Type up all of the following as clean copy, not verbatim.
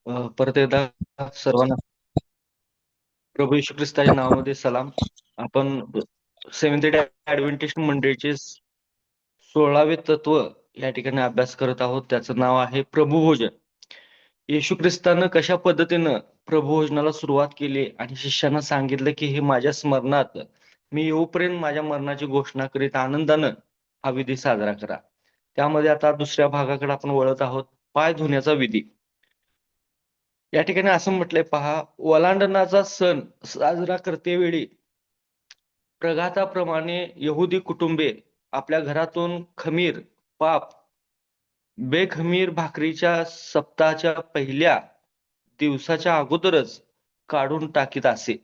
परत एकदा सर्वांना प्रभू येशू ख्रिस्ताच्या नावामध्ये सलाम. आपण सेव्हन्थ डे ऍडव्हेंटिस्ट मंडळीचे 16वे तत्व या ठिकाणी अभ्यास करत आहोत. त्याचं नाव आहे प्रभुभोजन. येशू ख्रिस्तानं कशा पद्धतीनं प्रभुभोजनाला सुरुवात केली आणि शिष्यांना सांगितलं की हे माझ्या स्मरणात मी येऊपर्यंत माझ्या मरणाची घोषणा करीत आनंदानं हा विधी साजरा करा. त्यामध्ये आता दुसऱ्या भागाकडे आपण वळत आहोत, पाय धुण्याचा विधी. या ठिकाणी असं म्हटलंय पहा, ओलांडणाचा सण साजरा करतेवेळी प्रघाताप्रमाणे यहुदी कुटुंबे आपल्या घरातून खमीर, पाप, बेखमीर भाकरीच्या सप्ताहाच्या पहिल्या दिवसाच्या अगोदरच काढून टाकीत असे.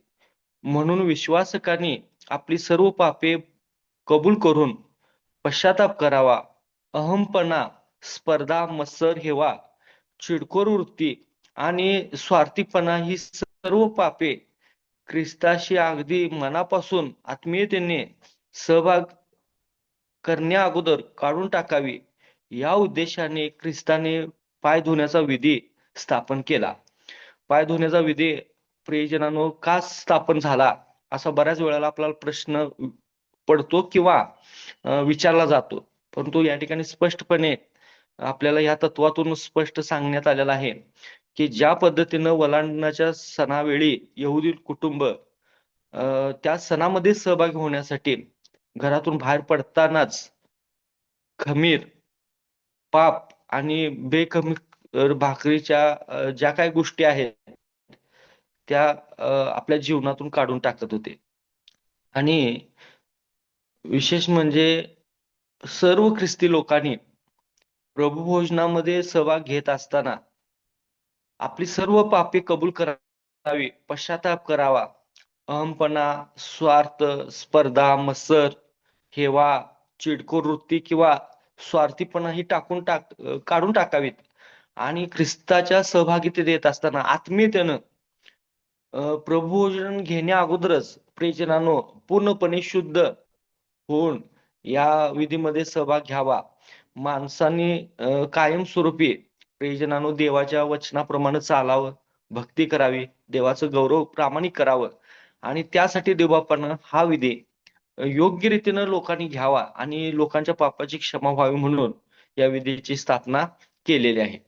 म्हणून विश्वासकांनी आपली सर्व पापे कबूल करून पश्चाताप करावा. अहमपणा, स्पर्धा, मत्सर, हेवा, चिडखोर वृत्ती आणि स्वार्थीपणा ही सर्व पापे ख्रिस्ताशी अगदी मनापासून आत्मीयतेने सहभाग करण्या अगोदर काढून टाकावी. या उद्देशाने ख्रिस्ताने पाय धुण्याचा विधी स्थापन केला. पाय धुण्याचा विधी प्रियजनांनो का स्थापन झाला, असा बऱ्याच वेळेला आपल्याला प्रश्न पडतो किंवा विचारला जातो. परंतु या ठिकाणी स्पष्टपणे आपल्याला या तत्वातून स्पष्ट सांगण्यात आलेलं आहे की ज्या पद्धतीनं वलांडणाच्या सणावेळी यहुदी कुटुंब त्या सणामध्ये सहभागी होण्यासाठी घरातून बाहेर पडतानाच खमीर, पाप आणि बेखमीर भाकरीच्या ज्या काही गोष्टी आहेत त्या आपल्या जीवनातून काढून टाकत होते. आणि विशेष म्हणजे सर्व ख्रिस्ती लोकांनी प्रभुभोजनामध्ये सहभाग घेत असताना आपली सर्व पापे कबूल करावी, पश्चाताप करावा. अहमपणा, स्वार्थ, स्पर्धा, मत्सर, हेवा, चिडखोर वृत्ती किंवा स्वार्थीपणा ही काढून टाकावीत. आणि ख्रिस्ताच्या सहभागितेत येत असताना आत्मीयतेनं प्रभुभोजन घेण्या अगोदरच प्रियजनांनो पूर्णपणे शुद्ध होऊन या विधीमध्ये सहभाग घ्यावा. माणसांनी कायमस्वरूपी प्रियजनांनो देवाच्या वचनाप्रमाणे चालावं, भक्ती करावी, देवाचं गौरव प्रामाणिक करावं आणि त्यासाठी देवबापानं हा विधी योग्य रीतीनं लोकांनी घ्यावा आणि लोकांच्या पापाची क्षमा व्हावी म्हणून या विधीची स्थापना केलेली आहे.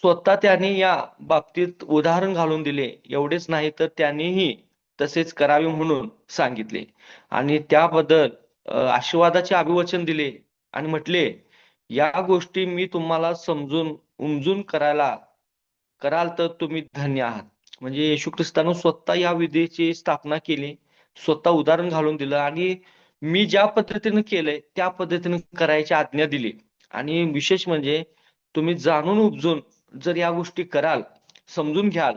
स्वतः त्यांनी या बाबतीत उदाहरण घालून दिले. एवढेच नाही तर त्यांनीही तसेच करावे म्हणून सांगितले आणि त्याबद्दल आशीर्वादाचे अभिवचन दिले आणि म्हटले, या गोष्टी मी तुम्हाला समजून उमजून कराल तर तुम्ही धन्य आहात. म्हणजे येशू ख्रिस्तानं स्वतः या विधीची स्थापना केली, स्वतः उदाहरण घालून दिलं आणि मी ज्या पद्धतीनं केलंय त्या पद्धतीनं करायची आज्ञा दिली. आणि विशेष म्हणजे तुम्ही जाणून उपजून जर या गोष्टी कराल, समजून घ्याल,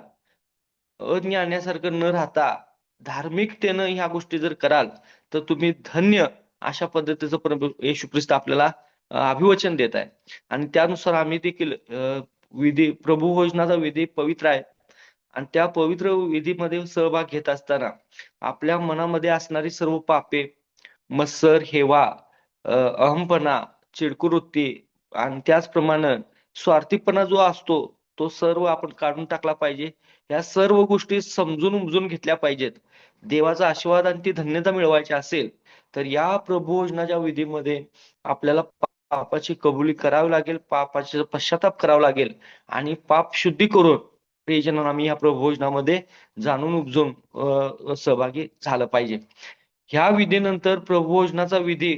अज्ञानासारखं न राहता धार्मिकतेनं ह्या गोष्टी जर कराल तर तुम्ही धन्य, अशा पद्धतीचं प्रभू येशू ख्रिस्त आपल्याला अभिवचन देत आहे. आणि त्यानुसार आम्ही देखील विधी प्रभुभोजनाचा विधी पवित्र आहे आणि त्या पवित्र विधीमध्ये सहभाग घेत असताना आपल्या मनामध्ये असणारी सर्व पापे, मत्सर, हेवा, अहमपणा, चिडखोर वृत्ती आणि त्याचप्रमाणे स्वार्थीपणा जो असतो तो सर्व आपण काढून टाकला पाहिजे. या सर्व गोष्टी समजून उमजून घेतल्या पाहिजेत. देवाचा आशीर्वाद आणि ती धन्यता मिळवायची असेल तर या प्रभुभोजनाच्या विधीमध्ये आपल्याला पापाची कबुली करावी लागेल, पापाचे पश्चाताप करावा लागेल आणि पाप शुद्धी करून प्रियजनांनो आम्ही या प्रभुभोजनामध्ये जाणून उपजून सहभागी झालं पाहिजे. ह्या विधीनंतर प्रभुभोजनाचा विधी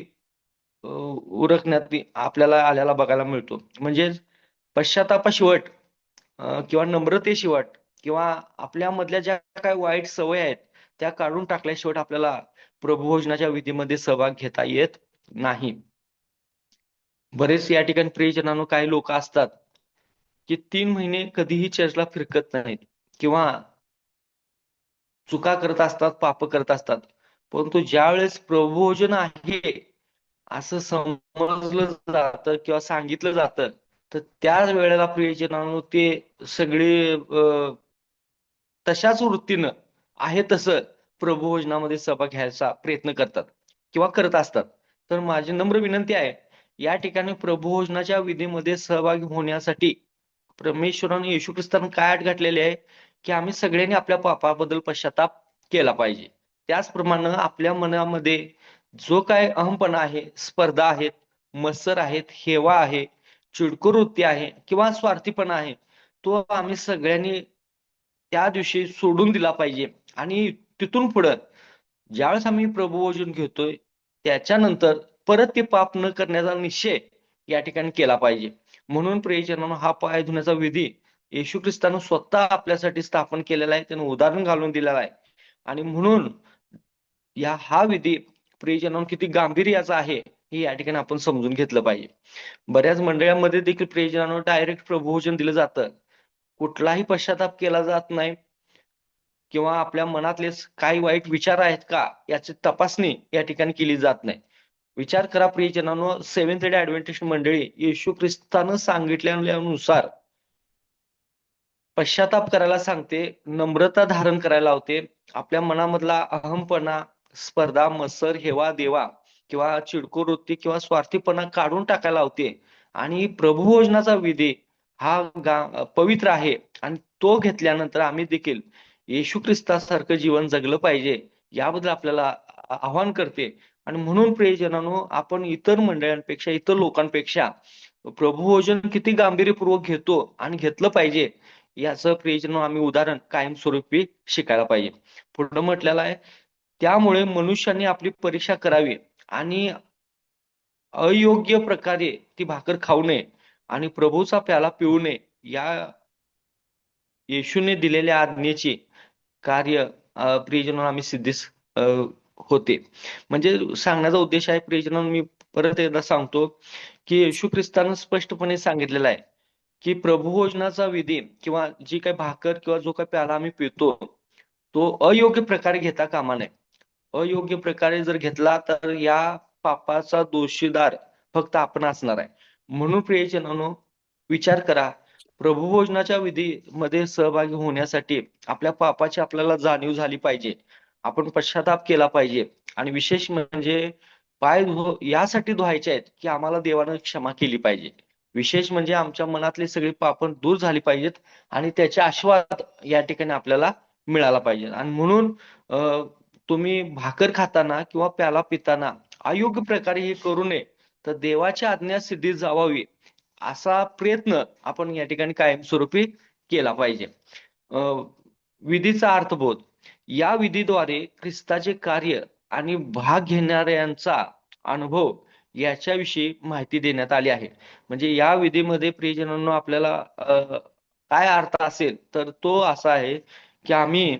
उरकण्यात आपल्याला आल्याला बघायला मिळतो. म्हणजे पश्चातापाशिवट किंवा नम्रतेशिवाय किंवा आपल्यामधल्या ज्या काही वाईट सवयी आहेत त्या काढून टाकल्याशिवाय आपल्याला प्रभुभोजनाच्या विधीमध्ये सहभाग घेता येत नाही. बरेच या ठिकाणी प्रियजनांनो काही लोक असतात की 3 महिने कधीही चर्चला फिरकत नाहीत किंवा चुका करत असतात, पाप करत असतात. परंतु ज्या वेळेस प्रभुभोजन आहे असं समजलं जातं किंवा सांगितलं जातं तर त्याच वेळेला प्रियजनांनो ते सगळे तशाच वृत्तीनं आहे तसं प्रभुभोजनामध्ये सहभाग घ्यायचा प्रयत्न करतात किंवा करत असतात. तर माझी नम्र विनंती आहे, या ठिकाणी प्रभुभोजनाच्या विधीमध्ये सहभागी होण्यासाठी परमेश्वराने येशू ख्रिस्तानं काय अट घातलेली आहे की आम्ही सगळ्यांनी आपल्या पापाबद्दल पश्चाताप केला पाहिजे. त्याचप्रमाणे आपल्या मनामध्ये जो काय अहमपणा आहे, स्पर्धा आहेत, मत्सर आहेत, हेवा आहे, चिडखोर वृत्ती आहे किंवा स्वार्थीपणा आहे, तो आम्ही सगळ्यांनी त्या दिवशी सोडून दिला पाहिजे. आणि तिथून पुढं ज्यावेळेस आम्ही प्रभुभोजन घेतोय त्याच्यानंतर परत ते पाप न करण्याचा निश्चय या ठिकाणी केला पाहिजे. म्हणून प्रियजनांनो, हा पाय धुण्याचा विधी येशू ख्रिस्तानं स्वतः आपल्यासाठी स्थापन केलेला आहे, त्यानं उदाहरण घालून दिलेला आहे. आणि म्हणून हा विधी प्रियजनांनो किती गांभीर्याचा आहे हे या ठिकाणी आपण समजून घेतलं पाहिजे. बऱ्याच मंडळांमध्ये देखील प्रियजनांनो डायरेक्ट प्रभुभोजन दिलं जातं, कुठलाही पश्चाताप केला जात नाही किंवा आपल्या मनातले काही वाईट विचार आहेत का याची तपासणी या ठिकाणी केली जात नाही. विचार करा प्रियजनांनो, सेव्हन्थ डे ऍडव्हेंटिस्ट मंडळी येशू ख्रिस्तानं सांगितल्यानुसार पश्चाताप करायला सांगते, नम्रता धारण करायला लावते, आपल्या मनामधला अहमपणा, स्पर्धा, मत्सर, हेवा देवा किंवा चिडखोर वृत्ती किंवा स्वार्थीपणा काढून टाकायला लावते. आणि प्रभुभोजनाचा विधी हा पवित्र आहे आणि तो घेतल्यानंतर आम्ही देखील येशू ख्रिस्तासारखं जीवन जगलं पाहिजे याबद्दल आपल्याला आवाहन करते. आणि म्हणून प्रियजनांनो, आपण इतर मंडळांपेक्षा, इतर लोकांपेक्षा प्रभुभोजन किती गांभीर्यपूर्वक घेतो आणि घेतलं पाहिजे याचं प्रियजनांनो आम्ही उदाहरण कायमस्वरूपी शिकायला पाहिजे. पुढे म्हटलेलं आहे, त्यामुळे मनुष्याने आपली परीक्षा करावी आणि अयोग्य प्रकारे ती भाकर खाऊ नये आणि प्रभूचा प्याला पिऊ नये. या येशूने दिलेल्या आज्ञेचे कार्य प्रियजनांनो आम्ही सिद्धीस होते. म्हणजे सांगण्याचा उद्देश आहे प्रियजनांनो, मी परत एकदा सांगतो की येशू ख्रिस्तानं स्पष्टपणे सांगितलेलं आहे की प्रभुभोजनाचा विधी किंवा जी काही भाकर किंवा जो काही प्याला आम्ही पितो तो अयोग्य प्रकारे घेता कामा नये. अयोग्य प्रकारे जर घेतला तर या पापाचा दोषीदार फक्त आपण असणार आहे. म्हणून प्रियजनांनो, विचार करा, प्रभुभोजनाच्या विधीमध्ये सहभागी होण्यासाठी आपल्या पापाची आपल्याला जाणीव झाली पाहिजे, आपण पश्चाताप केला पाहिजे. आणि विशेष म्हणजे यासाठी धुवायचे आहेत की आम्हाला देवानं क्षमा केली पाहिजे. विशेष म्हणजे आमच्या मनातली सगळी पाप दूर झाली पाहिजेत आणि त्याचे आशीर्वाद या ठिकाणी आपल्याला मिळाला पाहिजे. आणि म्हणून तुम्ही भाकर खाताना किंवा प्याला पिताना अयोग्य प्रकारे हे करू नये, तर देवाची आज्ञा सिद्धीत जावावी असा प्रयत्न आपण या ठिकाणी कायमस्वरूपी केला पाहिजे. विधीचा अर्थबोध, या विधीद्वारे ख्रिस्ताचे कार्य आणि भाग घेणाऱ्यांचा अनुभव याच्याविषयी माहिती देण्यात आली आहे. म्हणजे या विधीमध्ये प्रियजनांनो आपल्याला काय अर्थ असेल तर तो असा आहे की आम्ही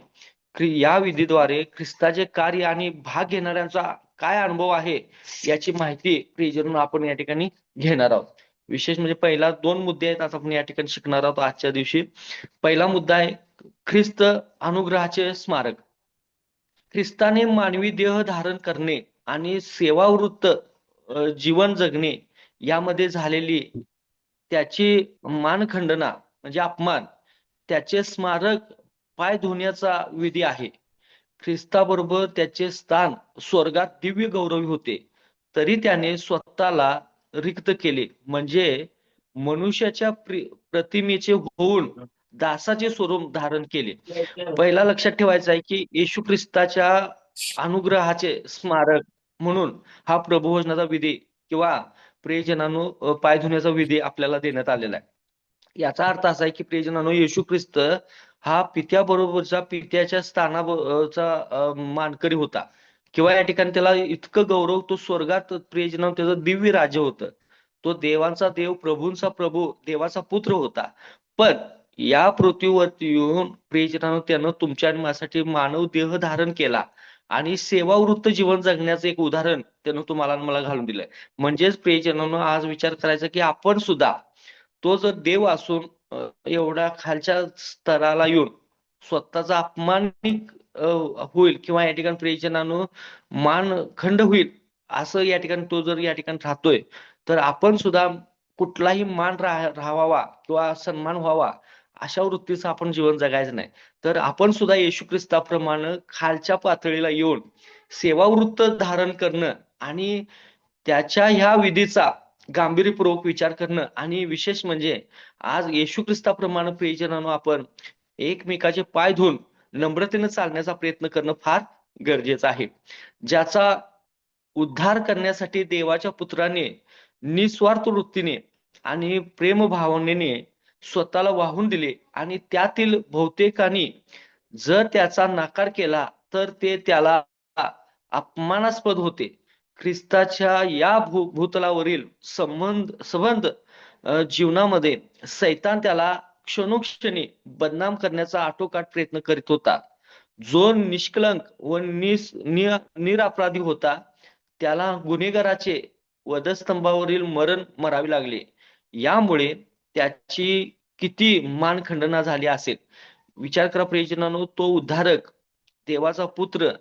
या विधीद्वारे ख्रिस्ताचे कार्य आणि भाग घेणाऱ्यांचा काय अनुभव आहे याची माहिती प्रियजनांनो आपण या ठिकाणी घेणार आहोत. विशेष म्हणजे पहिला 2 मुद्दे आहेत आज आपण या ठिकाणी शिकणार आहोत आजच्या दिवशी. पहिला मुद्दा आहे ख्रिस्त अनुग्रहाचे स्मारक. ख्रिस्ताने मानवी देह धारण करणे आणि सेवावृत्त जीवन जगणे यामध्ये झालेली त्याची मानखंडना म्हणजे अपमान, त्याचे स्मारक पाय धुण्याचा विधी आहे. ख्रिस्ताबरोबर त्याचे स्थान स्वर्गात दिव्य गौरवी होते, तरी त्याने स्वतःला रिक्त केले, म्हणजे मनुष्याच्या प्रतिमेचे होऊन दासाचे स्वरूप धारण केले. पहिला लक्षात ठेवायचं आहे की येशू ख्रिस्ताच्या अनुग्रहाचे स्मारक म्हणून हा प्रभुभोजनाचा विधी किंवा प्रियजनांनो पाय धुण्याचा विधी आपल्याला देण्यात आलेला आहे. याचा अर्थ असा आहे की प्रियजनांनो, येशू ख्रिस्त हा पित्याबरोबरचा पित्याच्या स्थानाचा मानकरी होता किंवा या ठिकाणी त्याला इतकं गौरव, तो स्वर्गात प्रियजनांनो त्याचं दिव्य राज्य होतं. तो देवांचा देव, प्रभूंचा प्रभू, देवाचा पुत्र होता. पण या पृथ्वीवरती येऊन प्रियजनांनो त्यानं तुमच्या आणि माझ्यासाठी मानव देह धारण केला आणि सेवावृत्त जीवन जगण्याचं एक उदाहरण त्यानं तुम्हाला आणि मला घालून दिलंय. म्हणजेच प्रियजनांनो आज विचार करायचा की आपण सुद्धा तो जर देव असून एवढा खालच्या स्तराला येऊन स्वतःचा अपमान होईल किंवा या ठिकाणी प्रियजनांनो मान खंड होईल असं या ठिकाणी तो जर या ठिकाणी राहतोय, तर आपण सुद्धा कुठलाही मान राहावा किंवा सन्मान व्हावा अशा वृत्तीचं आपण जीवन जगायचं नाही. तर आपण सुद्धा येशू ख्रिस्ताप्रमाणे खालच्या पातळीला येऊन सेवावृत्त धारण करणं आणि त्याच्या ह्या विधीचा गांभीर्यपूर्वक विचार करणं आणि विशेष म्हणजे आज येशू ख्रिस्ताप्रमाणे प्रियजनांनो आपण एकमेकाचे पाय धुवून नम्रतेने चालण्याचा प्रयत्न करणं फार गरजेचं आहे. ज्याचा उद्धार करण्यासाठी देवाच्या पुत्राने निस्वार्थ वृत्तीने आणि प्रेम भावनेने स्वतःला वाहून दिले आणि त्यातील बहुतेकांनी जर त्याचा नाकार केला तर ते त्याला अपमानास्पद होते. ख्रिस्ताच्या या भूतलावरील संबंध जीवनामध्ये सैतान त्याला क्षणोक्षणी बदनाम करण्याचा आटोकाट प्रयत्न करीत होता. जो निष्कलंक व निरपराधी होता त्याला गुन्हेगाराचे वधस्तंभावरील मरण मरावे लागले. यामुळे त्याची किती मानखंडना झाली असेल. विचार करा प्रियजनांनो, तो उद्धारक देवाचा पुत्र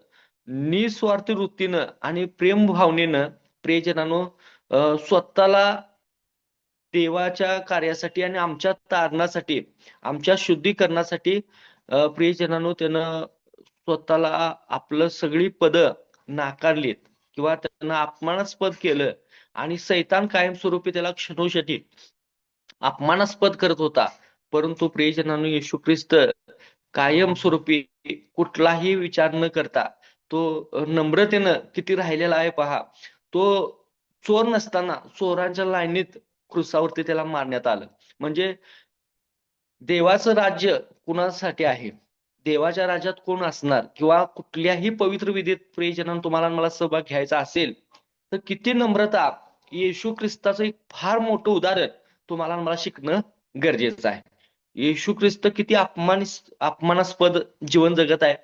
निस्वार्थी वृत्तीनं आणि प्रेम भावनेनं प्रियजनांनो स्वतःला देवाच्या कार्यासाठी आणि आमच्या तारणासाठी, आमच्या शुद्धीकरणासाठी प्रियजनांनो त्यानं स्वतःला आपलं सगळी पद नाकारलीत किंवा त्यांना अपमानास्पद केलं आणि सैतान कायमस्वरूपी त्याला क्षणोक्षणी अपमानास्पद करत होता. परंतु प्रियजनांनो येशू ख्रिस्त कायमस्वरूपी कुठलाही विचार न करता तो नम्रतेनं किती राहिलेला आहे पहा. तो चोर नसताना चोरांच्या लाईनीत क्रुसावरती त्याला मारण्यात आलं. म्हणजे देवाचं राज्य कुणासाठी आहे? देवाच्या राज्यात कोण असणार किंवा कुठल्याही पवित्र विधीत प्रियजनांनो तुम्हाला मला सहभाग घ्यायचा असेल तर किती नम्रता, येशू ख्रिस्ताचं एक फार मोठं उदाहरण तुम्हाला मला शिकणं गरजेचं आहे. येशू ख्रिस्त किती अपमानास्पद जीवन जगत आहे.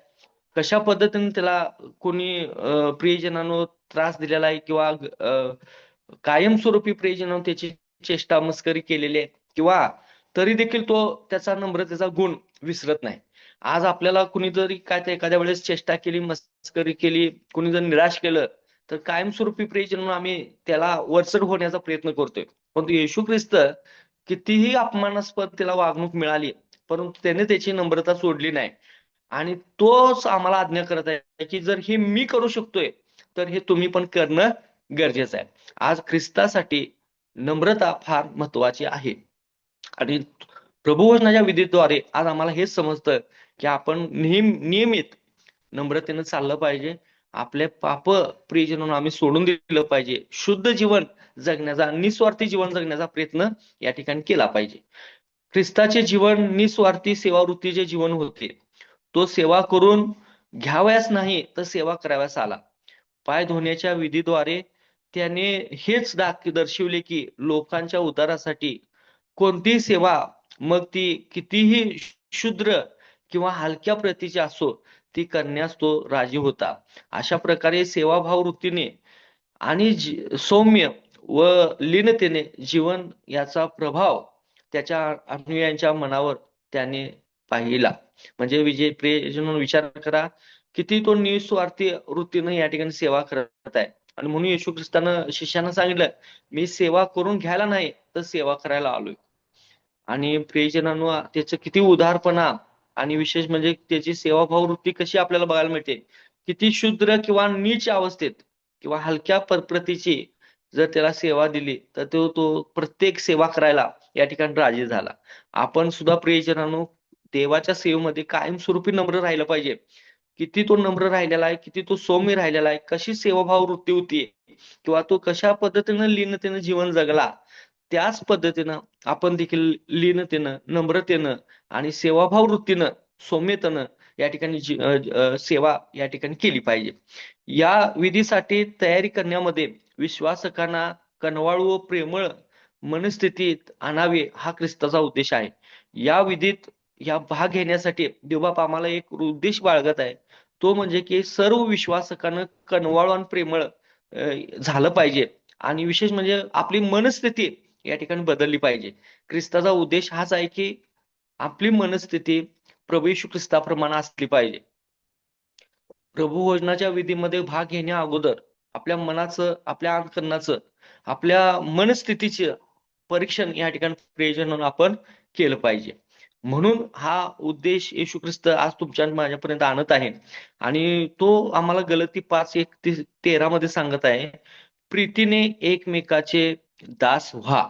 कशा पद्धतीने त्याला कोणी प्रियजनांनो त्रास दिलेला आहे किंवा कायमस्वरूपी प्रियजनांनो त्याची चेष्टा मस्करी केलेली आहे किंवा तरी देखील तो त्याचा नम्रतेचा गुण विसरत नाही. आज आपल्याला कुणीतरी काय ते एखाद्या वेळेस चेष्टा केली, मस्करी केली, कुणी जर निराश केलं तर कायमस्वरूपी प्रियजनांनो आम्ही त्याला वरचढ होण्याचा प्रयत्न करतोय. परंतु येशू ख्रिस्त कितीही अपमानास्पद त्याला वागणूक मिळाली परंतु त्याने त्याची नम्रता सोडली नाही आणि तोच आम्हाला आज्ञा करत आहे की जर हे मी करू शकतोय तर हे तुम्ही पण करणं गरजेचं आहे. आज ख्रिस्तासाठी नम्रता फार महत्वाची आहे आणि प्रभुवचनाच्या विधीद्वारे आज आम्हाला हेच समजतं की आपण नियमित नम्रतेनं चाललं पाहिजे. आपले पाप प्रियजनांनो आम्ही सोडून दिलं पाहिजे. शुद्ध जीवन जगण्याचा, निस्वार्थी जीवन जगण्याचा प्रयत्न या ठिकाणी केला पाहिजे. ख्रिस्ताचे जीवन निस्वार्थी सेवावृत्तीचे जीवन होते. तो सेवा करून घ्यावयास नाही तर सेवा कराव्यास आला. पाय धुण्याच्या विधीद्वारे त्याने हेच दर्शविले की लोकांच्या उद्धारासाठी कोणतीही सेवा मग ती कितीही क्षुद्र किंवा हलक्या प्रतीची असो ती करण्यास तो राजी होता. अशा प्रकारे सेवाभाव वृत्तीने आणि सौम्य व लीनतेने जीवन याचा प्रभाव त्याच्या अनुयायांच्या मनावर त्याने पाहिला. म्हणजे प्रियजन विचार करा किती तो निस्वार्थी वृत्तीनं या ठिकाणी सेवा करत आहे. आणि म्हणून येशू ख्रिस्तानं शिष्यांना सांगितलं मी सेवा करून घ्यायला नाही तर सेवा करायला आलोय. आणि प्रियजनांनो त्याचं किती उदारपणा आणि विशेष म्हणजे त्याची सेवाभाव वृत्ती कशी आपल्याला बघायला मिळते. किती शूद्र किंवा नीच अवस्थेत किंवा हलक्या प्रतीची जर त्याला सेवा दिली तर तो प्रत्येक सेवा करायला या ठिकाणी राजी झाला. आपण सुद्धा प्रियजनांनो देवाच्या सेवेमध्ये कायमस्वरूपी नम्र राहिलं पाहिजे. किती तो नम्र राहिलेला आहे, किती तो सौम्य राहिलेला आहे, कशी सेवाभाव वृत्ती होती किंवा तो कशा पद्धतीनं लीनतेनं जीवन जगला त्याच पद्धतीनं आपण देखील लीनतेनं, नम्रतेनं आणि सेवाभाव वृत्तीनं, सौम्यतेनं या ठिकाणी सेवा या ठिकाणी केली पाहिजे. या विधीसाठी तयारी करण्यामध्ये विश्वासकांना कनवाळू व प्रेमळ मनस्थितीत आणावे हा ख्रिस्ताचा उद्देश आहे. या विधीत या भाग घेण्यासाठी देवबाप आम्हाला एक उद्देश बाळगत आहे. तो म्हणजे की सर्व विश्वासकांना कनवाळू आणि प्रेमळ झालं पाहिजे आणि विशेष म्हणजे आपली मनस्थिती या ठिकाणी बदलली पाहिजे. ख्रिस्ताचा उद्देश हाच आहे की आपली मनस्थिती प्रभू येशू ख्रिस्ताप्रमाणे असली पाहिजे. प्रभू भोजनाच्या विधीमध्ये भाग घेण्या अगोदर आपल्या मनाचं, आपल्या अंतःकरणाचं, आपल्या मनस्थितीचं परीक्षण या ठिकाणी प्रियजन म्हणून आपण केलं पाहिजे. म्हणून हा उद्देश येशू ख्रिस्त आज तुमच्या माझ्यापर्यंत आणत आहे आणि तो आम्हाला गलती 5:1-13 मध्ये सांगत आहे प्रीतीने एकमेकाचे दास व्हा.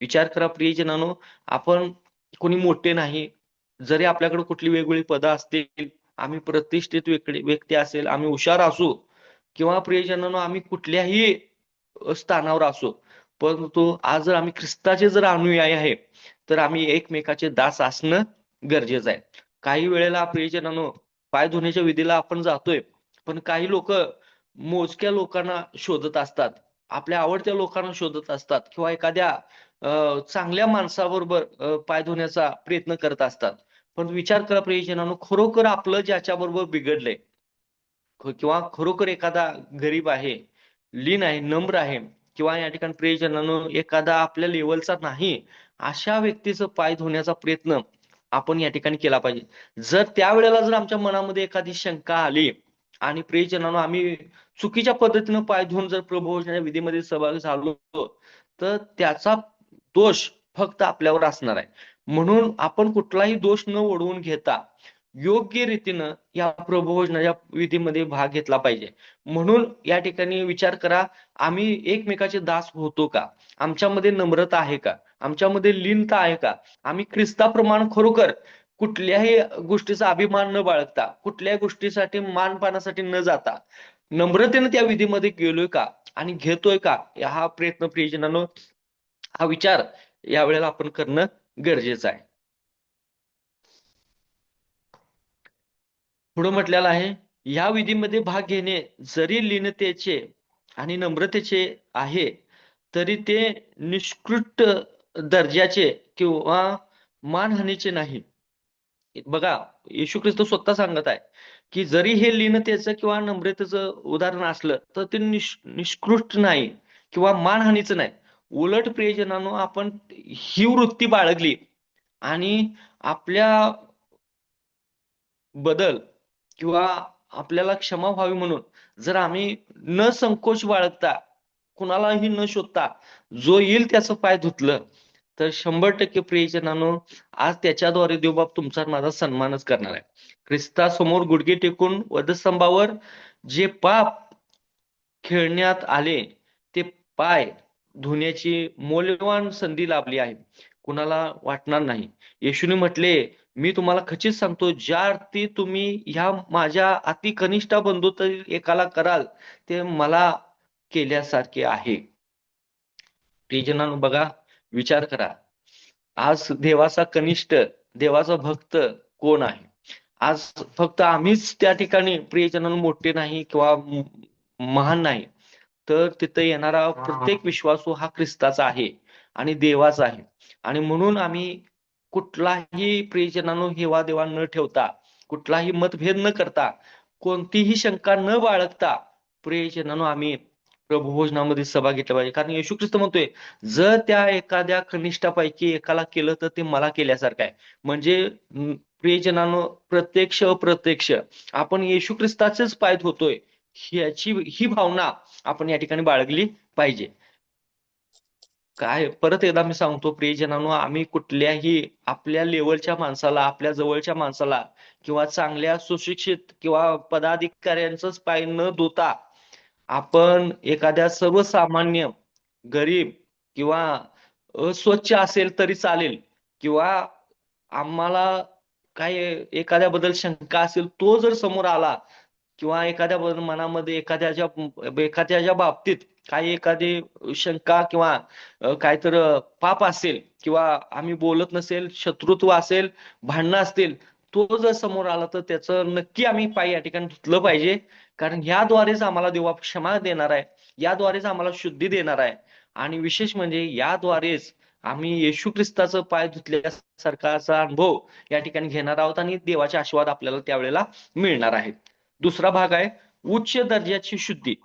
विचार करा प्रियजनांनो, आपण कोणी मोठे नाही. जरी आपल्याकडे कुठली वेगवेगळी पदं असतील, आम्ही प्रतिष्ठित व्यक्ती असेल, आम्ही हुशार असू किंवा प्रियजनांनो आम्ही कुठल्याही स्थानावर असो, परंतु आज जर आम्ही ख्रिस्ताचे जर अनुयायी आहे, तर आम्ही एकमेकाचे दास असणं गरजेचं आहे. काही वेळेला प्रियजनांनो, पाय धुण्याच्या विधीला आपण जातोय, पण काही लोक मोजक्या लोकांना शोधत असतात, आपल्या आवडत्या लोकांना शोधत असतात किंवा एखाद्या चांगल्या माणसाबरोबर पाय धुण्याचा प्रयत्न करत असतात. पण विचार करा प्रियजनांनो, खरोखर आपलं ज्याच्याबरोबर बिघडलंय किंवा खरोखर एखादा गरीब आहे, लीन आहे, नम्र आहे किंवा या ठिकाणी प्रियजनांनो एखादा आपल्या लेवलचा नाही, अशा व्यक्तीचं पाय धुण्याचा प्रयत्न आपण या ठिकाणी केला पाहिजे. जर त्यावेळेला जर आमच्या मनामध्ये एखादी शंका आली आणि प्रियजनांनो आम्ही चुकीच्या पद्धतीनं पाय धुवून जर प्रभूच्या विधीमध्ये सहभागी झालो, तर त्याचा दोष फक्त आपल्यावर असणार आहे. म्हणून आपण कुठलाही दोष न ओढवून घेता योग्य रीतीनं या प्रभोजनाच्या विधीमध्ये भाग घेतला पाहिजे. म्हणून या ठिकाणी विचार करा, आम्ही एकमेकाचे दास होतो का? आमच्यामध्ये नम्रता आहे का? आमच्यामध्ये लीनता आहे का? आम्ही ख्रिस्ताप्रमाणे खरोखर कुठल्याही गोष्टीचा अभिमान न बाळगता, कुठल्याही गोष्टीसाठी मानपानासाठी न जाता नम्रतेने त्या विधीमध्ये गेलोय का आणि घेतोय का? हा प्रयत्न प्रियजनांनो, हा विचार यावेळेला आपण करणं गरजेचं आहे. पुढे म्हटलेलं आहे, या विधीमध्ये भाग घेणे जरी लीनतेचे आणि नम्रतेचे आहे, तरी ते निकृष्ट दर्जाचे किंवा मानहानीचे नाही. बघा, येशू ख्रिस्त स्वतः सांगत आहे, की जरी हे लीनतेचं किंवा नम्रतेचं उदाहरण असलं, तर ते निकृष्ट नाही किंवा मानहानीचं नाही. उलट प्रियजनांनो, आपण ही वृत्ती बाळगली आणि आपल्या बदल किंवा आपल्याला क्षमा व्हावी म्हणून जर आम्ही न संकोच बाळगता, कुणालाही न शोधता जो येईल त्याचं पाय धुतलं, तर 100% प्रियजनांनो, आज त्याच्याद्वारे देवबाप तुमचा आणि माझा सन्मानच करणार आहे. ख्रिस्तासमोर गुडघे टेकून वधस्तंभावर जे पाप खेळण्यात आले, ते पाय धुण्याची मौल्यवान संधी लाभली आहे. कुणाला वाटणार नाही. येशूने म्हटले, मी तुम्हाला खचित सांगतो, ज्या अर्थी तुम्ही ह्या माझ्या अति कनिष्ठ बंधूतील एकाला कराल, ते मला केल्यासारखे आहे. प्रियजनांनो बघा, विचार करा. आज देवाचा कनिष्ठ, देवाचा भक्त कोण आहे? आज फक्त आम्हीच त्या ठिकाणी प्रियजनांनो मोठे नाही किंवा महान नाही, तर तिथं येणारा प्रत्येक विश्वासू हा ख्रिस्ताचा आहे आणि देवाचा आहे. आणि म्हणून आम्ही कुठलाही प्रियजनांनो हेवा-देवा न ठेवता, कुठलाही मतभेद न करता, कोणतीही शंका न बाळगता प्रियजनांनो आम्ही प्रभुभोजनामध्ये सहभाग घेतला पाहिजे. कारण येशू ख्रिस्त म्हणतोय, जर त्या एखाद्या कनिष्ठापैकी एकाला केलं, तर ते मला केल्यासारखं आहे. म्हणजे प्रियजनांनो, प्रत्यक्ष अप्रत्यक्ष आपण येशू ख्रिस्ताचेच पाय धुतोय, ही भावना आपण या ठिकाणी बाळगली पाहिजे. काय परत एकदा मी सांगतो प्रियजनांनो, आम्ही कुठल्याही आपल्या लेवलच्या माणसाला, आपल्या जवळच्या माणसाला किंवा चांगल्या सुशिक्षित किंवा पदाधिकाऱ्यांचंच पाय न धुता आपण एखाद्या सर्वसामान्य, गरीब किंवा अस्वच्छ असेल तरी चालेल किंवा आम्हाला काही एखाद्याबद्दल शंका असेल, तो जर समोर आला किंवा एखाद्या मनामध्ये एखाद्याच्या बाबतीत काही एखादी शंका किंवा काय तर पाप असेल किंवा आम्ही बोलत नसेल, शत्रुत्व असेल, भांडणं असतील, तो जर समोर आला तर त्याचं नक्की आम्ही पाय या ठिकाणी धुतलं पाहिजे. कारण ह्याद्वारेच आम्हाला देव क्षमा देणार आहे, याद्वारेच आम्हाला शुद्धी देणार आहे आणि विशेष म्हणजे याद्वारेच आम्ही येशू ख्रिस्ताचं पाय धुतल्यासारखाचा अनुभव या ठिकाणी घेणार आहोत आणि देवाचे आशीर्वाद आपल्याला त्यावेळेला मिळणार आहेत. दुसरा भाग आहे उच्च दर्जाची शुद्धी.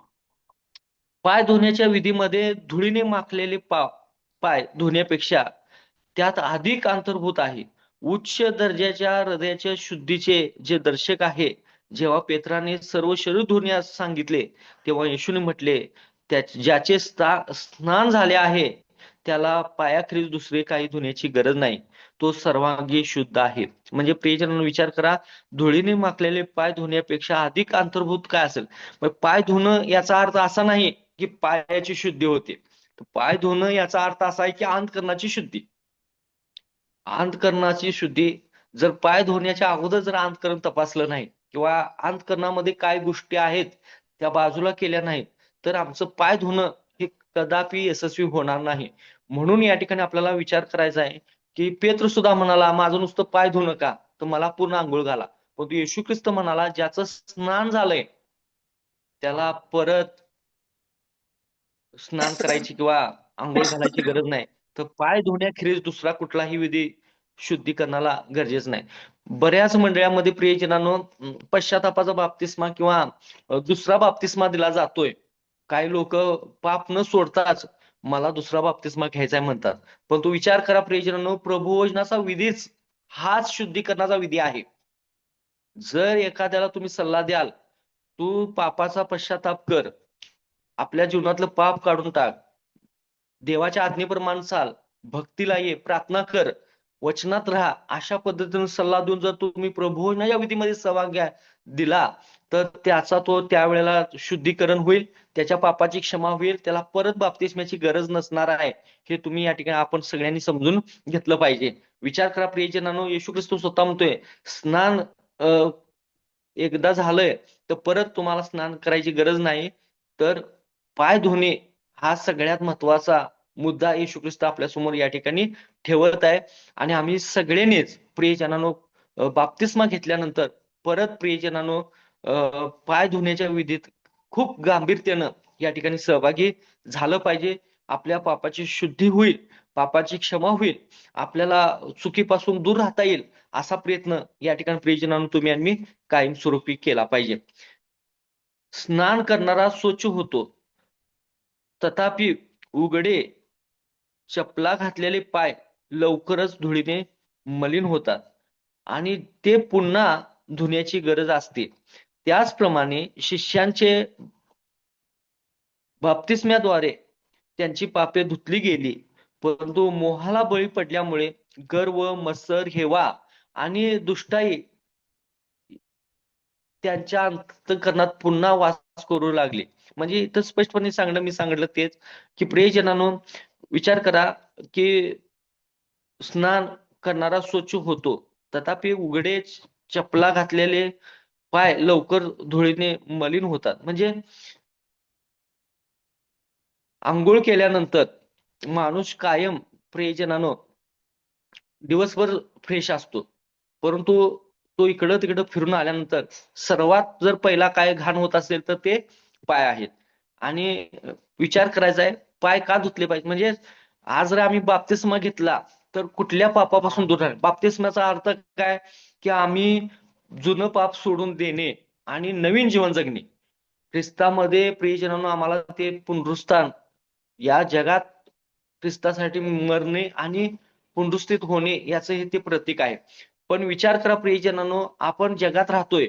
पाय धुण्याच्या विधीमध्ये धुळीने माखलेले पाय धुण्यापेक्षा त्यात अधिक अंतर्भूत आहे. उच्च दर्जाच्या हृदयाच्या शुद्धीचे जे दर्शक आहे, जेव्हा पेत्राने सर्व शरीर धुण्यास सांगितले, तेव्हा येशूने म्हटले, ज्याचे स्नान झाले आहे, त्याला पायाखेरीज दुसरे काही धुण्याची गरज नाही. तो सर्वांगी शुद्ध आहे. म्हणजे प्रियजनांनो विचार करा, धुळीने माखलेले पाय धुण्यापेक्षा अधिक अंतर्भूत काय असेल? मग पाय धुणं याचा अर्थ असा नाही की पायाची शुद्धी होते, तर पाय धुणं याचा अर्थ असा आहे की अंतःकरणाची शुद्धी. अंतःकरणाची शुद्धी, जर पाय धुण्याच्या अगोदर जर अंतःकरण तपासलं नाही किंवा अंतःकरणामध्ये काय गोष्टी आहेत त्या बाजूला केल्या नाहीत, तर आमचं पाय धुणं हे कदापि यशस्वी होणार नाही. म्हणून या ठिकाणी आपल्याला विचार करायचा आहे की पेत्र सुद्धा म्हणाला, माझं नुसतं पाय धुणं का, तर मला पूर्ण अंघोळ घाला. परंतु येशू ख्रिस्त म्हणाला, ज्याचं स्नान झालंय त्याला परत स्नान करायची किंवा अंघोळ घालायची गरज नाही. तर पाय धुण्याखेरीज दुसरा कुठलाही विधी शुद्धीकरणाला गरजेचं नाही. बऱ्याच मंडळामध्ये प्रियजनांनो, पश्चातापाचा बाप्तिस्मा किंवा दुसरा बाप्तिस्मा दिला जातोय. काही लोक पाप न सोडताच मला दुसरा बाप्तिस्मा घ्यायचा आहे म्हणतात. पण तो विचार करा प्रियजनांनो, प्रभुभोजनाचा विधीच हाच शुद्धीकरणाचा विधी आहे. जर एखाद्याला तुम्ही सल्ला द्याल, तू पापाचा पश्चाताप कर, आपल्या जीवनातलं पाप काढून टाक, देवाच्या आज्ञेप्रमाणे चाल, भक्तीला ये, प्रार्थना कर, वचनात राहा, अशा पद्धतीने सल्ला देऊन जर तुम्ही प्रभूच्या विधीमध्ये सहभाग दिला, तर त्याचा तो त्यावेळेला शुद्धीकरण होईल, त्याच्या पापाची क्षमा होईल, त्याला परत बाप्तिस्म्याची गरज नसणार आहे. हे तुम्ही या ठिकाणी आपण सगळ्यांनी समजून घेतलं पाहिजे. विचार करा प्रियजनांनो, येशू ख्रिस्त स्वतः म्हणतोय, स्नान एकदा झालंय तर परत तुम्हाला स्नान करायची गरज नाही. तर पाय धुणे हा सगळ्यात महत्वाचा मुद्दा येशू ख्रिस्त आपल्या समोर या ठिकाणी ठेवत आहे. आणि आम्ही सगळ्यांनीच प्रियजनांनो, बाप्तिस्मा घेतल्यानंतर परत प्रियजनांनो, पाय धुण्याच्या विधीत खूप गांभीर्यानं या ठिकाणी सहभागी झालं पाहिजे. आपल्या पापाची शुद्धी होईल, पापाची क्षमा होईल, आपल्याला चुकीपासून दूर राहता येईल, असा प्रयत्न या ठिकाणी प्रियजनांनो तुम्ही आणि मी कायमस्वरूपी केला पाहिजे. स्नान करणारा स्वच्छ होतो, तथापि उघडे चपला घातलेले पाय लवकरच धुळीने मलिन होतात आणि ते पुन्हा धुण्याची गरज असते. त्याचप्रमाणे शिष्यांचे बाप्तिस्म्याद्वारे त्यांची पापे धुतली गेली, परंतु मोहाला बळी पडल्यामुळे गर्व, मत्सर, हेवा आणि दुष्टाई त्यांच्या अंतःकरणात पुन्हा वास करू लागले. म्हणजे इथं स्पष्टपणे मी सांगितलं तेच, की प्रियजनांनो, विचार करा की स्नान करणारा स्वच्छ होतो, तथापि उघडे चपला घातलेले पाय लवकर धुळीने मलिन होतात. म्हणजे अंघोळ केल्यानंतर माणूस कायम प्रियजनांनो दिवसभर फ्रेश असतो, परंतु तो इकडं तिकडं फिरून आल्यानंतर सर्वात जर पहिला काय घाण होत असेल तर ते पाय आहेत. आणि विचार करायचा आहे, पाय का धुतले पाहिजे. म्हणजे आज जर आम्ही बाप्तिस्मा घेतला तर कुठल्या पापापासून दूर राहील. बाप्तिस्माचा अर्थ काय, की आम्ही जुनं पाप सोडून देणे आणि नवीन जीवन जगणे. ख्रिस्तामध्ये प्रियजनांनो आम्हाला ते पुनरुत्थान, या जगात ख्रिस्तासाठी मरणे आणि पुनरुस्थित होणे याचं हे ते प्रतीक आहे. पण विचार करा प्रियजनांनो, आपण जगात राहतोय,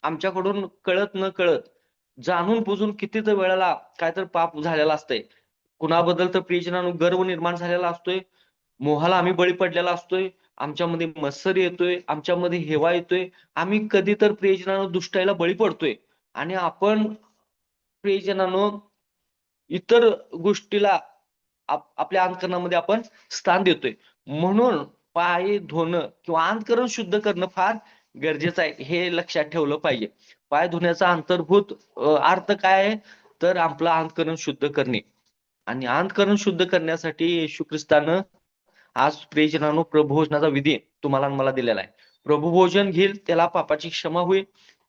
आमच्याकडून कळत न कळत जाणून बुजून किती तर वेळेला काय तर पाप झालेला असतंय. कुणाबद्दल तर प्रियजनांनो गर्व निर्माण झालेला असतोय, मोहाला आम्ही बळी पडलेला असतोय, आमच्यामध्ये मत्सर येतोय, आमच्यामध्ये हेवा येतोय, आम्ही कधी तर प्रियजनांनो दुष्टाईला बळी पडतोय. आणि आपण प्रियजनांनो इतर गोष्टीला आपल्या अंतःकरणामध्ये आपण स्थान देतोय. म्हणून पाय धुणं किंवा अंतःकरण शुद्ध करणं फार गरजेचं आहे, हे लक्षात ठेवलं पाहिजे. पाय धुण्याचा अंतर्भूत अर्थ काय आहे, तर आपलं अंतःकरण शुद्ध करणे. आणि अंतःकरण शुद्ध करण्यासाठी येशू ख्रिस्तानं आज प्रियजनांनो प्रभुभोजनाचा विधी तुम्हाला आणि मला दिलेला आहे. प्रभुभोजन घेईल त्याला पापाची क्षमा होईल.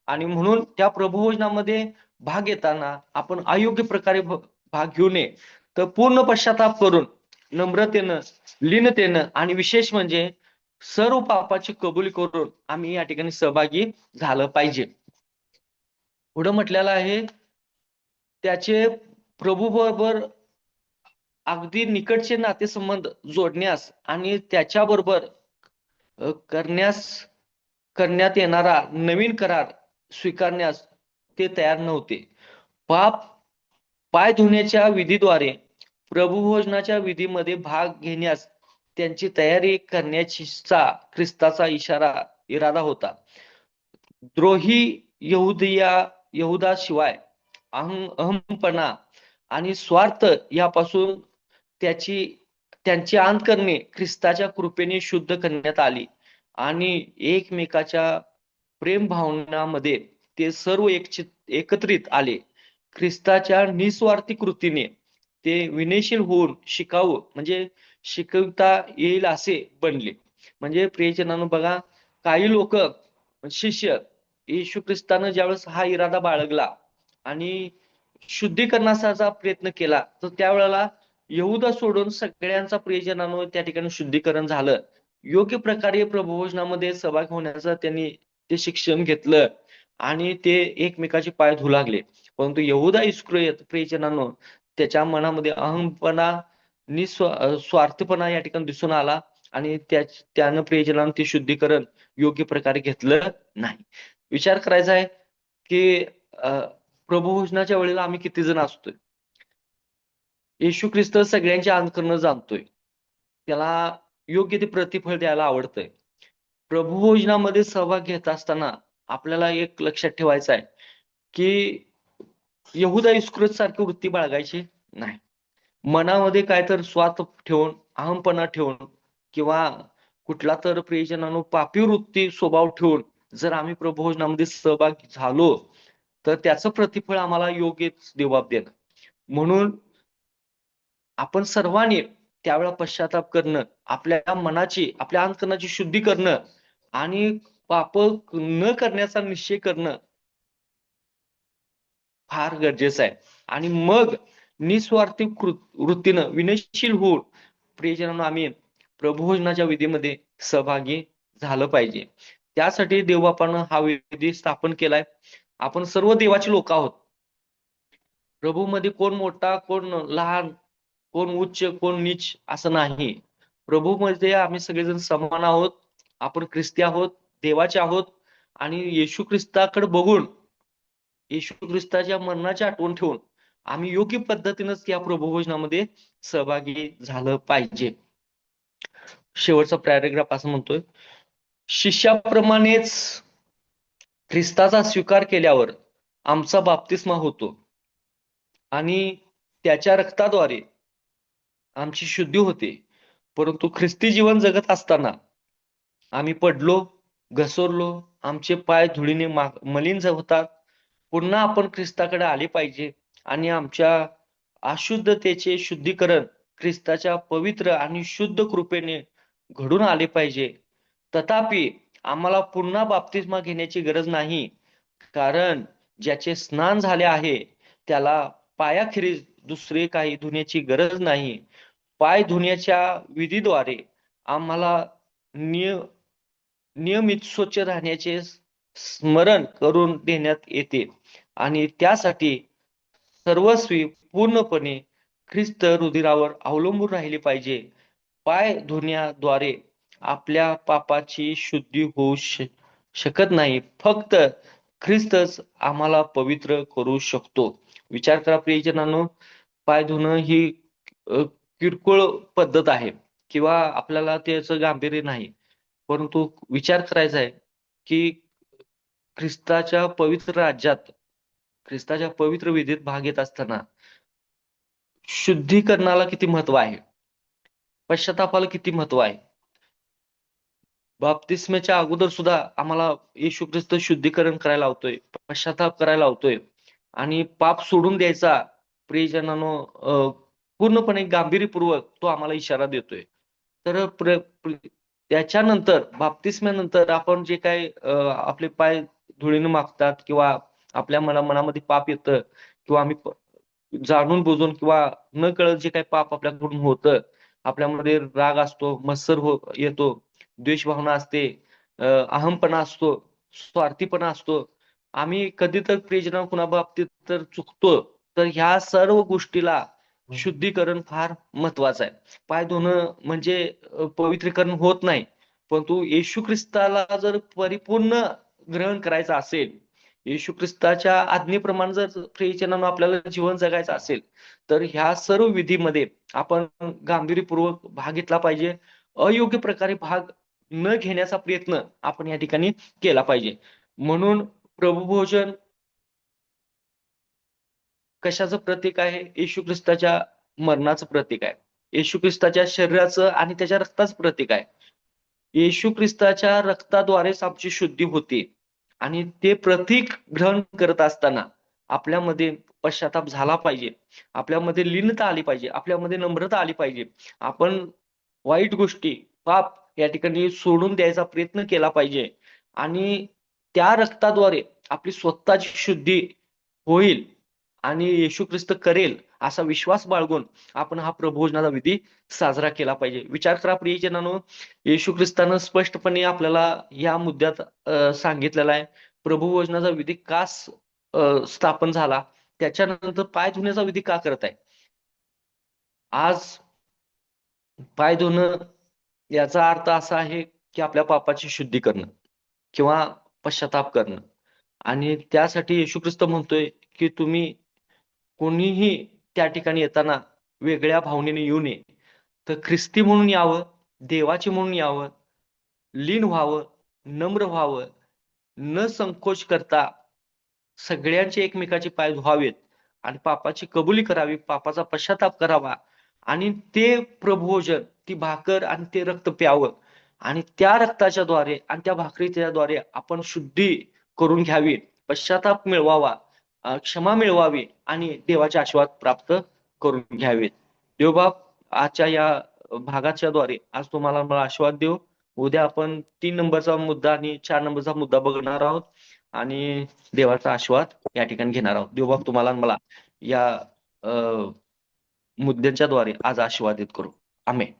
आणि म्हणून त्या प्रभुभोजनामध्ये भाग घेताना आपण अयोग्य प्रकारे भाग घेऊ नये, तर पूर्ण पश्चाताप करून नम्रतेनं, लीनतेनं आणि विशेष म्हणजे सर्व पापाची कबुली करून आम्ही या ठिकाणी सहभागी झालं पाहिजे. पुढे म्हटलेलं आहे, त्याचे प्रभू बरोबर अगदी निकटचे नातेसंबंध जोडण्यास आणि त्याच्याबरोबर करण्यास करण्यात येणारा नवीन करार स्वीकारण्यास ते तयार नव्हते. पाय धुण्याच्या विधीद्वारे प्रभुभोजनाच्या विधीमध्ये भाग घेण्यास त्यांची तयारी करण्याचा ख्रिस्ताचा इरादा होता. द्रोही यहुदाशिवाय अहमपणा आणि स्वार्थ यापासून त्यांची अंतःकरणे ख्रिस्ताच्या कृपेने शुद्ध करण्यात आली आणि एकमेकाच्या प्रेम भावनामध्ये ते सर्व एकत्रित आले. ख्रिस्ताच्या निस्वार्थी कृतीने ते विनयशील होऊन शिकाऊ म्हणजे शिकवता येईल असे बनले. म्हणजे प्रियजनांनो बघा, काही लोक शिष्य येशू ख्रिस्तानं ज्यावेळेस हा इरादा बाळगला आणि शुद्धीकरणाचा प्रयत्न केला, तर त्यावेळेला यहुदा सोडून सगळ्यांचा प्रियजनांनो त्या ठिकाणी शुद्धीकरण झालं. योग्य प्रकारे प्रभुभोजनामध्ये सहभाग होण्याचं त्यांनी ते शिक्षण घेतलं आणि ते एकमेकाचे पाय धुवू लागले. परंतु यहुदा इस्करियोत प्रियजनांनो त्याच्या मनामध्ये अहंपणा, स्वार्थपणा या ठिकाणी दिसून आला आणि त्यानं प्रियजनांनो ते शुद्धीकरण योग्य प्रकारे घेतलं नाही. विचार करायचा आहे की प्रभुभोजनाच्या वेळेला आम्ही किती जण असतोय. येशू ख्रिस्त सगळ्यांच्या अंतःकरण जाणतोय. त्याला योग्य ते प्रतिफळ द्यायला आवडतंय. प्रभुभोजनामध्ये सहभाग घेत असताना आपल्याला एक लक्षात ठेवायचं आहे की यहुदा इस्करियोत सारखी वृत्ती बाळगायची नाही. मनामध्ये काय तर स्वार्थ ठेवून, अहंपणा ठेवून किंवा कुठला तर प्रियजनांनो पापी वृत्ती स्वभाव ठेवून जर आम्ही प्रभुभोजनामध्ये सहभागी झालो, तर त्याचं प्रतिफळ आम्हाला योग्यच देवबाप देणार. म्हणून आपण सर्वांनी त्यावेळेला पश्चाताप करणं, आपल्या मनाची, आपल्या अंतःकरणाची शुद्धी करणं आणि पाप न करण्याचा निश्चय करणं फार गरजेचं आहे. आणि मग निस्वार्थी वृत्तीनं विनयशील होऊन प्रियजनांनो आम्ही प्रभुभोजनाच्या विधीमध्ये सहभागी झालं पाहिजे. त्यासाठी देवबापानं हा विधी स्थापन केलाय. आपण सर्व देवाचे लोक आहोत. प्रभूमध्ये कोण मोठा, कोण लहान, कोण उच्च, कोण नीच असं नाही. प्रभूमध्ये आम्ही सगळेजण समान आहोत. आपण ख्रिस्ती आहोत, देवाचे आहोत आणि येशू ख्रिस्ताकडे बघून, येशू ख्रिस्ताच्या मरणाची आठवण ठेवून आम्ही योग्य पद्धतीनंच या प्रभुभोजनामध्ये सहभागी झालं पाहिजे. शेवटचा पॅराग्राफ असं म्हणतोय, शिष्याप्रमाणेच ख्रिस्ताचा स्वीकार केल्यावर आमचा बाप्तिस्मा होतो आणि त्याच्या रक्ताद्वारे आमची शुद्धी होते. परंतु ख्रिस्ती जीवन जगत असताना आम्ही पडलो, घसरलो, आमचे पाय धुळीने मलिन होतात. पुन्हा आपण ख्रिस्ताकडे आले पाहिजे आणि आमच्या अशुद्धतेचे शुद्धीकरण ख्रिस्ताच्या पवित्र आणि शुद्ध कृपेने घडून आले पाहिजे. तथापि आम्हाला पुन्हा बाप्तिस्मा घेण्याची गरज नाही, कारण ज्याचे स्नान झाले आहे त्याला पायाखेरीज दुसरे काही धुण्याची गरज नाही. पाय धुण्याच्या विधीद्वारे आम्हाला नियमित स्वच्छ राहण्याचे स्मरण करून देण्यात येते आणि त्यासाठी सर्वस्वी पूर्णपणे ख्रिस्त रुधिरावर अवलंबून राहिले पाहिजे. पाय धुण्याद्वारे आपल्या पापाची शुद्धी होऊ शकत नाही. फक्त ख्रिस्तच आम्हाला पवित्र करू शकतो. विचार करा प्रियजनांनो, पाय धुणं ही किरकोळ पद्धत आहे किंवा आपल्याला त्याचं गांभीर्य नाही. परंतु विचार करायचा आहे की ख्रिस्ताच्या पवित्र राज्यात, ख्रिस्ताच्या पवित्र विधीत भाग घेत असताना शुद्धीकरणाला किती महत्व आहे, पश्चातापाला किती महत्व आहे. बाप्तिस्मेच्या अगोदर सुद्धा आम्हाला येशू ख्रिस्त शुद्धीकरण करायला लावतोय, पश्चाताप करायला लावतोय आणि पाप सोडून द्यायचा प्रियजनांनो पूर्णपणे गांभीर्यपूर्वक तो आम्हाला इशारा देतोय. तर त्याच्यानंतर बाप्तिस्म्यानंतर आपण जे काही आपले पाय धुळीने मागतात किंवा आपल्या मनामध्ये पाप येतं किंवा आम्ही जाणून बुजून किंवा न कळत जे काही पाप आपल्याकडून होतं, आपल्यामध्ये राग असतो, मत्सर येतो, द्वेष भावना असते, अहमपणा असतो, स्वार्थीपणा असतो. आम्ही कधी तर प्रियजन कुणाबाबतीत तर चुकतो, तर ह्या सर्व गोष्टीला शुद्धीकरण फार महत्वाचं आहे. पाय धुणं म्हणजे पवित्रीकरण होत नाही, परंतु येशू ख्रिस्ताला जर परिपूर्ण ग्रहण करायचं असेल, येशू ख्रिस्ताच्या आज्ञेप्रमाणे जर प्रियजनांनो आपल्याला जीवन जगायचं असेल, तर ह्या सर्व विधीमध्ये आपण गांभीर्यपूर्वक भाग घेतला पाहिजे. अयोग्य प्रकारे भाग न घेण्याचा प्रयत्न आपण या ठिकाणी केला पाहिजे. म्हणून प्रभुभोजन कशाचं प्रतीक आहे? येशू ख्रिस्ताच्या मरणाचं प्रतीक आहे. येशू ख्रिस्ताच्या शरीराचं आणि त्याच्या रक्ताचं प्रतीक आहे. येशू ख्रिस्ताच्या रक्ताद्वारेच आमची शुद्धी होते आणि ते प्रतीक ग्रहण करत असताना आपल्यामध्ये पश्चाताप झाला पाहिजे. आपल्यामध्ये लीनता आली पाहिजे. आपल्यामध्ये नम्रता आली पाहिजे. आपण वाईट गोष्टी, पाप या ठिकाणी सोडून द्यायचा प्रयत्न केला पाहिजे आणि त्या रक्ताद्वारे आपली स्वतःची शुद्धी होईल आणि येशू ख्रिस्त करेल असा विश्वास बाळगून आपण हा प्रभुभोजनाचा विधी साजरा केला पाहिजे. विचार करा प्रियजनांनो, येशू ख्रिस्तानं स्पष्टपणे आपल्याला या मुद्द्यात सांगितलेला आहे. प्रभुभोजनाचा विधी का स्थापन झाला, त्याच्यानंतर पाय धुण्याचा विधी का करताय? आज पाय धुणं याचा अर्थ असा आहे की आपल्या पापाची शुद्धी करणं किंवा पश्चाताप करणं. आणि त्यासाठी येशू ख्रिस्त म्हणतोय की तुम्ही कोणीही त्या ठिकाणी येताना वेगळ्या भावनेने येऊ नये. तर ख्रिस्ती म्हणून यावं, देवाची म्हणून यावं, लीन व्हावं, नम्र व्हावं, न संकोच करता सगळ्यांचे एकमेकाचे पाय धुवावेत आणि पापाची कबुली करावी, पापाचा पश्चाताप करावा आणि ते प्रभोजन, ती भाकर आणि ते रक्त प्यावं आणि त्या रक्ताच्या द्वारे आणि त्या भाकरीच्या द्वारे आपण शुद्धी करून घ्यावी, पश्चाताप मिळवावा, क्षमा मिळवावी आणि देवाचे आशीर्वाद प्राप्त करून घ्यावेत. देवबाप आजच्या या भागाच्या द्वारे आज तुम्हाला मला आशीर्वाद देऊ. उद्या आपण 3 नंबरचा मुद्दा आणि 4 नंबरचा मुद्दा बघणार आहोत आणि देवाचा आशीर्वाद या ठिकाणी घेणार आहोत. देवबाप तुम्हाला आणि मला या मुद्द्यांच्या द्वारे आज आशीर्वादित करू. आमेन.